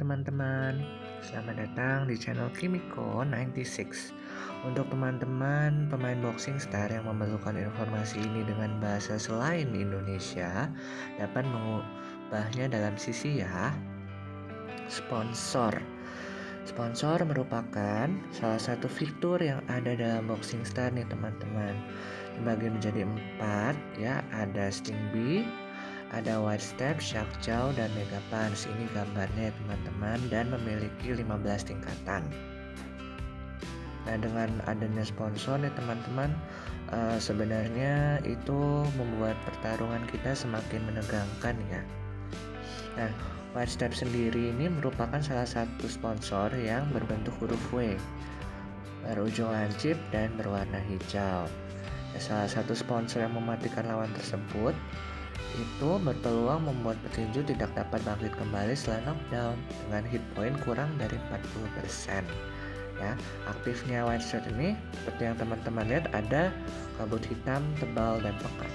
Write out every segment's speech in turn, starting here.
teman-teman, selamat datang di channel Kimiko 96. Untuk teman-teman pemain boxing star yang memerlukan informasi ini dengan bahasa selain Indonesia, dapat mengubahnya dalam sisi ya. Sponsor. Sponsor merupakan salah satu fitur yang ada dalam boxing star nih teman-teman. Dibagi menjadi 4 ya, ada Stingby, ada White Step, Shark Jaw, dan Mega Punch. Ini gambarnya ya teman-teman, dan memiliki 15 tingkatan. Nah, dengan adanya sponsor nih teman-teman, sebenarnya itu membuat pertarungan kita semakin menegangkan ya. Nah, White Step sendiri ini merupakan salah satu sponsor yang berbentuk huruf W, berujung lancip dan berwarna hijau. Salah satu sponsor yang mematikan lawan tersebut itu berpeluang membuat petinju tidak dapat bangkit kembali setelah knockdown dengan hit point kurang dari 40%. Ya, aktifnya White Step ini seperti yang teman-teman lihat, ada kabut hitam tebal dan pekat.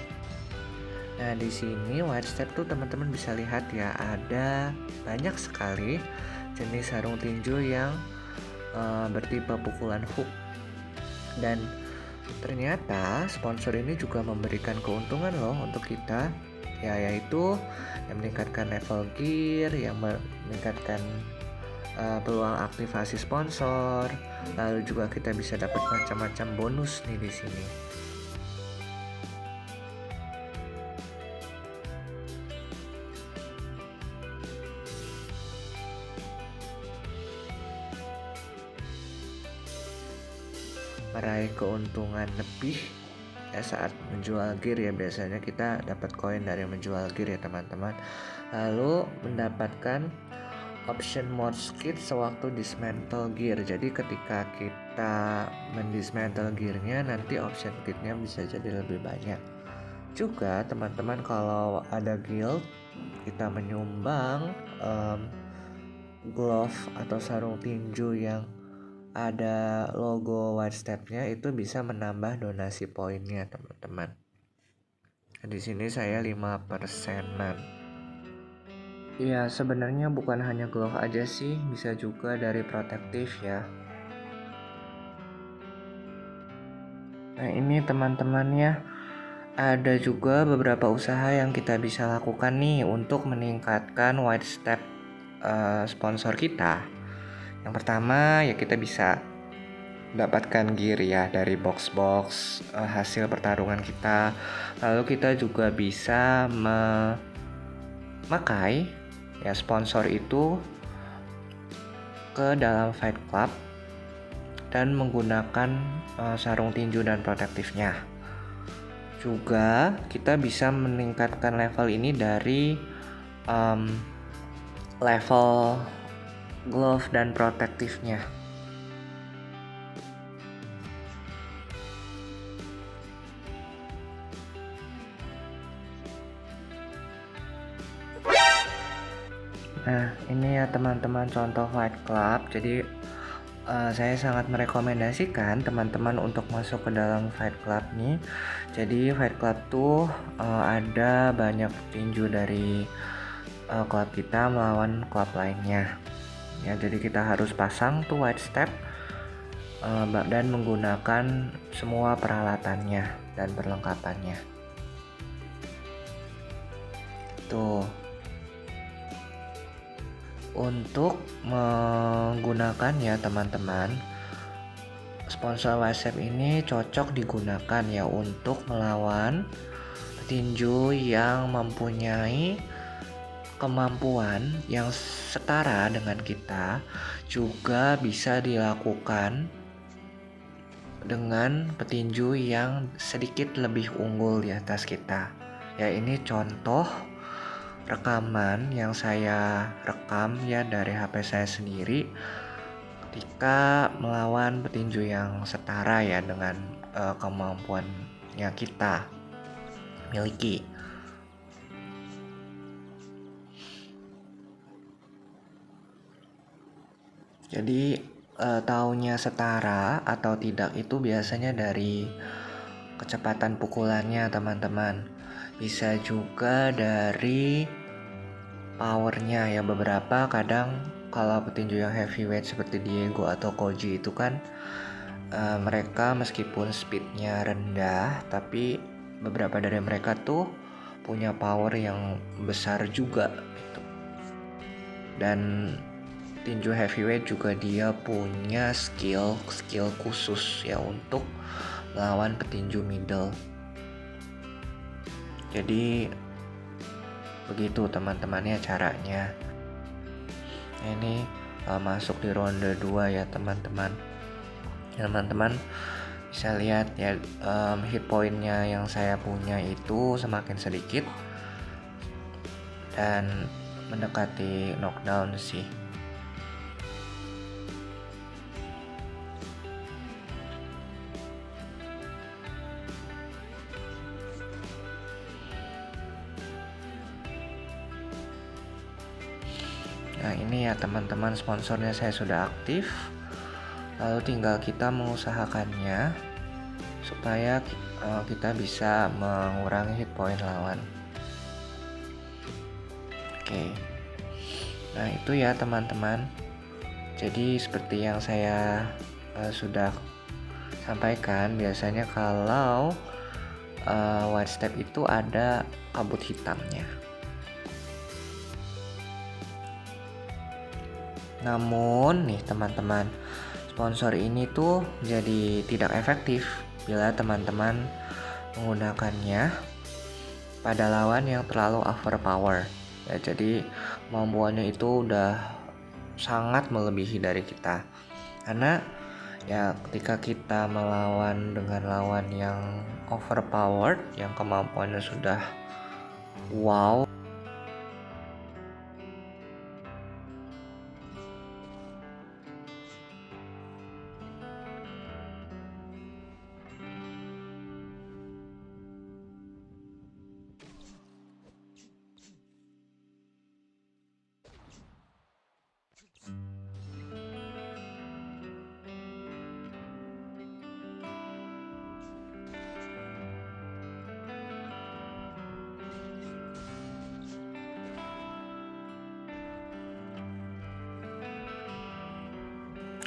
Nah, di sini White Step tuh teman-teman bisa lihat ya, ada banyak sekali jenis sarung tinju yang bertipe pukulan hook. Dan ternyata sponsor ini juga memberikan keuntungan loh untuk kita, ya, yaitu yang meningkatkan level gear, yang meningkatkan peluang aktivasi sponsor. Lalu juga kita bisa dapat macam-macam bonus nih di sini. Meraih keuntungan lebih ya saat menjual gear ya, biasanya kita dapat koin dari menjual gear ya teman-teman. Lalu mendapatkan option more skit sewaktu dismantle gear. Jadi ketika kita mendismantle gearnya, nanti option kitnya bisa jadi lebih banyak. Juga teman-teman, kalau ada guild kita menyumbang glove atau sarung tinju yang ada logo White Step-nya, itu bisa menambah donasi poinnya teman-teman. Di sini saya 5%-an. Ya, sebenarnya bukan hanya glove aja sih, bisa juga dari protektif ya. Nah, ini teman-teman ya, ada juga beberapa usaha yang kita bisa lakukan nih untuk meningkatkan White Step sponsor kita. Yang pertama ya, kita bisa dapatkan gear ya dari box-box hasil pertarungan kita. Lalu kita juga bisa memakai ya sponsor itu ke dalam Fight Club dan menggunakan sarung tinju dan protektifnya. Juga kita bisa meningkatkan level ini dari level glove dan protektifnya. Nah, ini ya teman-teman contoh Fight Club. Jadi saya sangat merekomendasikan teman-teman untuk masuk ke dalam Fight Club nih. Jadi Fight Club tuh ada banyak tinju dari klub kita melawan klub lainnya. Ya, jadi kita harus pasang tuh White Step dan menggunakan semua peralatannya dan perlengkapannya. Tuh. Untuk menggunakan ya teman-teman, sponsor White Step ini cocok digunakan ya untuk melawan petinju yang mempunyai kemampuan yang setara dengan kita. Juga bisa dilakukan dengan petinju yang sedikit lebih unggul di atas kita. Ya, ini contoh rekaman yang saya rekam ya dari HP saya sendiri ketika melawan petinju yang setara ya dengan kemampuannya kita miliki. Jadi taunya setara atau tidak itu biasanya dari kecepatan pukulannya teman-teman. Bisa juga dari powernya ya. Beberapa kadang kalau petinju yang heavyweight seperti Diego atau Koji itu kan mereka meskipun speednya rendah, tapi beberapa dari mereka tuh punya power yang besar juga gitu. Dan tinju heavyweight juga dia punya skill khusus ya untuk melawan petinju middle. Jadi begitu teman-temannya caranya. Ini masuk di ronde 2 ya teman-teman. Teman-teman bisa lihat ya, hit pointnya yang saya punya itu semakin sedikit dan mendekati knockdown sih. Nah ini ya teman-teman, sponsornya saya sudah aktif. Lalu tinggal kita mengusahakannya supaya kita bisa mengurangi hit point lawan. Oke. Nah itu ya teman-teman. Jadi seperti yang saya sudah sampaikan, biasanya kalau white step itu ada kabut hitamnya. Namun nih teman-teman, sponsor ini tuh jadi tidak efektif bila teman-teman menggunakannya pada lawan yang terlalu overpower. Ya, jadi kemampuannya itu udah sangat melebihi dari kita. Karena ya ketika kita melawan dengan lawan yang overpowered, yang kemampuannya sudah wow,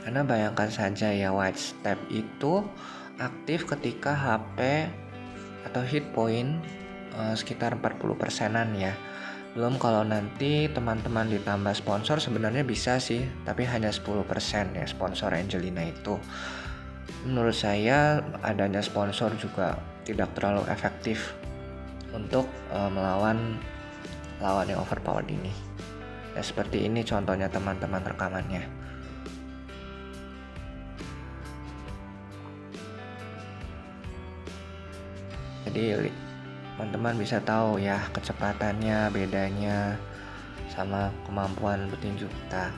karena bayangkan saja ya, white step itu aktif ketika HP atau hit point sekitar 40%-an ya. Belum kalau nanti teman-teman ditambah sponsor, sebenarnya bisa sih, tapi hanya 10% ya sponsor Angelina itu. Menurut saya adanya sponsor juga tidak terlalu efektif untuk melawan lawan yang overpowered ini. Ya seperti ini contohnya teman-teman rekamannya. Jadi teman-teman bisa tahu ya kecepatannya, bedanya sama kemampuan petinju kita.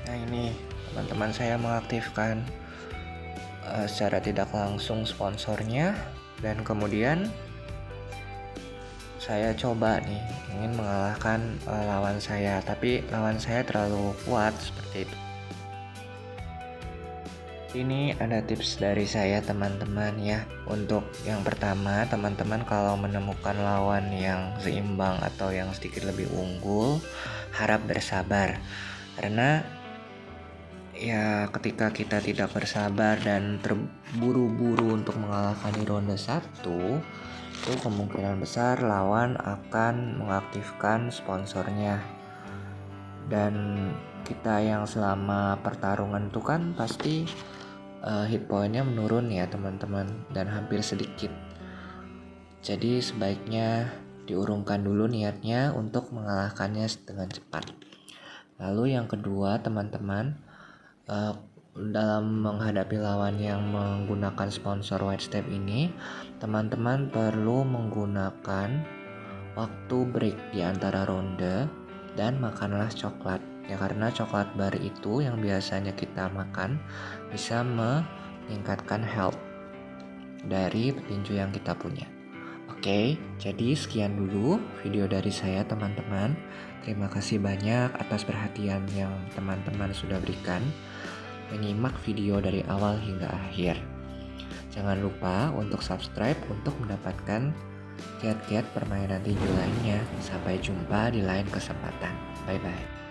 Nah ini teman-teman, saya mengaktifkan secara tidak langsung sponsornya, dan kemudian saya coba nih ingin mengalahkan lawan saya, tapi lawan saya terlalu kuat seperti itu. Ini ada tips dari saya teman-teman ya. Untuk yang pertama, teman-teman kalau menemukan lawan yang seimbang atau yang sedikit lebih unggul, harap bersabar. Karena ya ketika kita tidak bersabar dan terburu-buru untuk mengalahkan di ronde 1, itu kemungkinan besar lawan akan mengaktifkan sponsornya. Dan kita yang selama pertarungan itu kan pasti hit pointnya menurun ya teman-teman, dan hampir sedikit. Jadi sebaiknya diurungkan dulu niatnya untuk mengalahkannya dengan cepat. Lalu yang kedua teman-teman, dalam menghadapi lawan yang menggunakan sponsor white step ini, teman-teman perlu menggunakan waktu break di antara ronde dan makanlah coklat ya, karena coklat bar itu yang biasanya kita makan bisa meningkatkan health. dari petinju yang kita punya. Oke, jadi sekian dulu video dari saya teman-teman. Terima kasih banyak atas perhatian yang teman-teman sudah berikan menyimak video dari awal hingga akhir. Jangan lupa untuk subscribe untuk mendapatkan kiat-kiat permainan tinju lainnya. Sampai jumpa di lain kesempatan. Bye-bye.